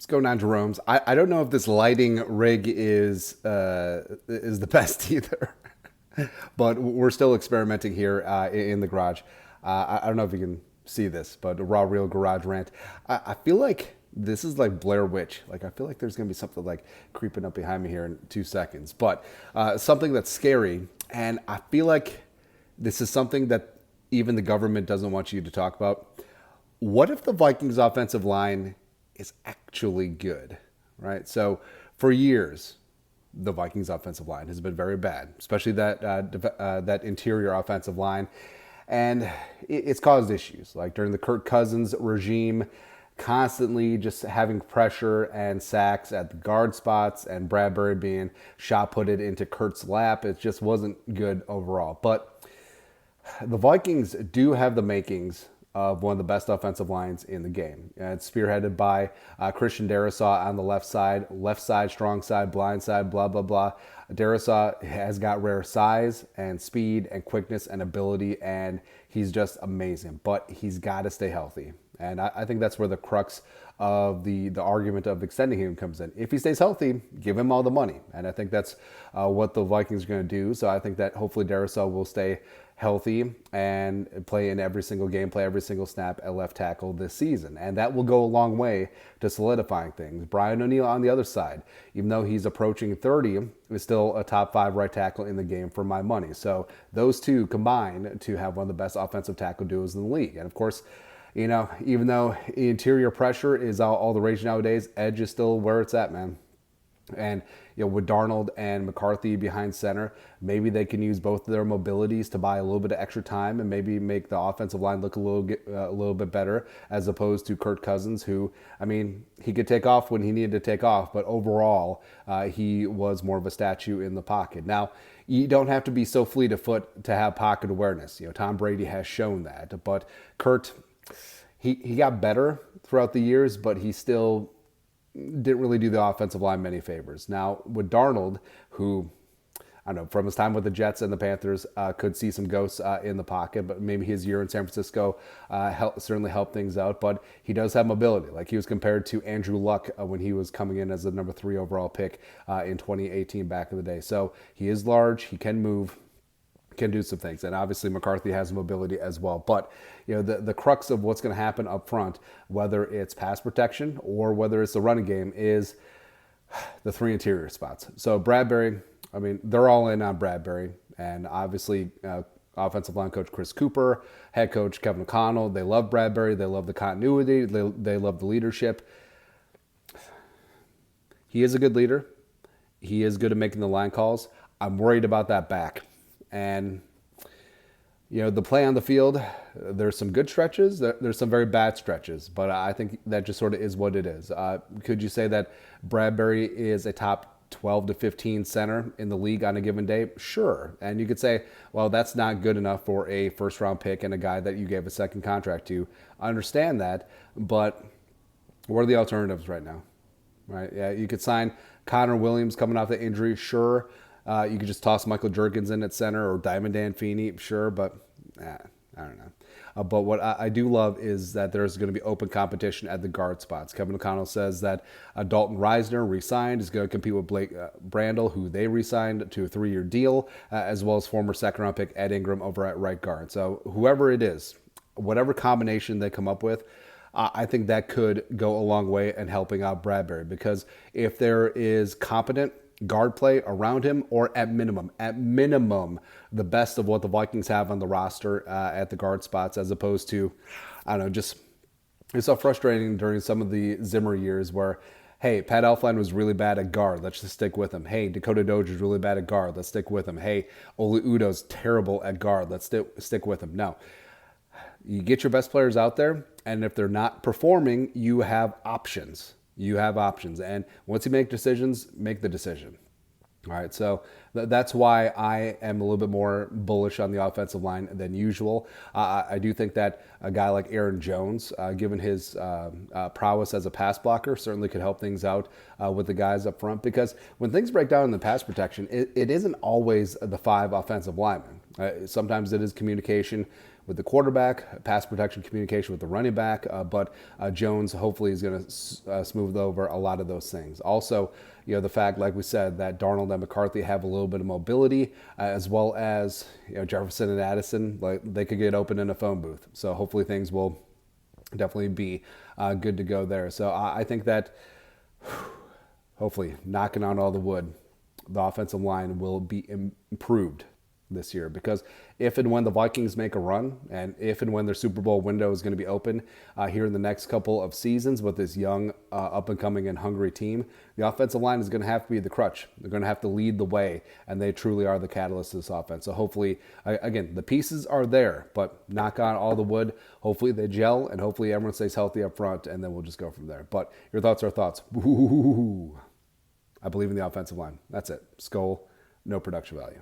What's going on, Jerome's? I don't know if this lighting rig is the best either, but we're still experimenting here in the garage. I don't know if you can see this, but a raw, real garage rant. I feel like this is like Blair Witch. Like I feel like there's gonna be something like creeping up behind me here in 2 seconds, but something that's scary, and I feel like this is something that even the government doesn't want you to talk about. What if the Vikings offensive line is actually good, right? So for years, the Vikings offensive line has been very bad, especially that interior offensive line, and it's caused issues. Like during the Kirk Cousins regime, constantly just having pressure and sacks at the guard spots, and Bradbury being shot putted into Kurt's lap. It just wasn't good overall. But the Vikings do have the makings of one of the best offensive lines in the game. It's spearheaded by Christian Darrisaw on the left side, strong side, blind side, blah, blah, blah. Darrisaw has got rare size and speed and quickness and ability, and he's just amazing. But he's got to stay healthy. And I think that's where the crux of the argument of extending him comes in. If he stays healthy, give him all the money. And I think that's what the Vikings are going to do. So I think that hopefully Darrisaw will stay healthy and play in every single game, play every single snap at left tackle this season. And that will go a long way to solidifying things. Brian O'Neill on the other side, even though he's approaching 30, is still a top 5 right tackle in the game for my money. So those two combine to have one of the best offensive tackle duos in the league. And of course, you know, even though interior pressure is all the rage nowadays, edge is still where it's at, man. And you know, with Darnold and McCarthy behind center, maybe they can use both of their mobilities to buy a little bit of extra time and maybe make the offensive line look a little bit better, as opposed to Kirk Cousins, who, I mean, he could take off when he needed to take off, but overall, he was more of a statue in the pocket. Now, you don't have to be so fleet of foot to have pocket awareness. You know, Tom Brady has shown that, but Kurt, he got better throughout the years, but he still didn't really do the offensive line many favors. Now, with Darnold, who, I don't know, from his time with the Jets and the Panthers, could see some ghosts in the pocket, but maybe his year in San Francisco certainly helped things out. But he does have mobility. Like he was compared to Andrew Luck when he was coming in as the number 3 overall pick in 2018 back in the day. So he is large, he can move, can do some things, and obviously McCarthy has mobility as well. But you know, the crux of what's going to happen up front, whether it's pass protection or whether it's the running game, is the 3 interior spots. So Bradbury, I mean, they're all in on Bradbury, and obviously offensive line coach Chris Cooper, head coach Kevin O'Connell, they love Bradbury, they love the continuity, they love the leadership. He is a good leader. He is good at making the line calls. I'm worried about that back. And, you know, the play on the field, there's some good stretches, there's some very bad stretches, but I think that just sort of is what it is. Could you say that Bradbury is a top 12 to 15 center in the league on a given day? Sure. And you could say, well, that's not good enough for a first round pick and a guy that you gave a second contract to. I understand that, but what are the alternatives right now? Right? Yeah, you could sign Connor Williams coming off the injury, sure. You could just toss Michael Jerkins in at center or Diamond Dan Feeney, sure, but I don't know. But what I do love is that there's going to be open competition at the guard spots. Kevin O'Connell says that Dalton Reisner re-signed, is going to compete with Blake Brandel, who they re-signed to a 3-year deal, as well as former second-round pick Ed Ingram over at right guard. So whoever it is, whatever combination they come up with, I think that could go a long way in helping out Bradbury, because if there is competent guard play around him, or at minimum, the best of what the Vikings have on the roster at the guard spots, as opposed to, I don't know, just it's so frustrating during some of the Zimmer years where, hey, Pat Elflein was really bad at guard, let's just stick with him. Hey, Dakota Doge is really bad at guard, let's stick with him. Hey, Oli Udo's terrible at guard, let's stick with him. No. You get your best players out there, and if they're not performing, you have options. You have options. And once you make decisions, make the decision. All right, so that's why I am a little bit more bullish on the offensive line than usual. I do think that a guy like Aaron Jones, given his prowess as a pass blocker, certainly could help things out with the guys up front, because when things break down in the pass protection, it isn't always the 5 offensive linemen. Sometimes it is communication with the quarterback, pass protection communication with the running back, but Jones hopefully is going to smooth over a lot of those things. Also, the fact, like we said, that Darnold and McCarthy have a little bit of mobility, as well as Jefferson and Addison, like they could get open in a phone booth. So hopefully things will definitely be good to go there. So I think that hopefully, knocking on all the wood, the offensive line will be improved this year, because if and when the Vikings make a run, and if and when their Super Bowl window is going to be open here in the next couple of seasons with this young, up and coming and hungry team, the offensive line is going to have to be the crutch. They're going to have to lead the way, and they truly are the catalyst of this offense. So hopefully, again, the pieces are there, but knock on all the wood. Hopefully they gel, and hopefully everyone stays healthy up front, and then we'll just go from there. But your thoughts are thoughts. Ooh, I believe in the offensive line. That's it. Skull, no production value.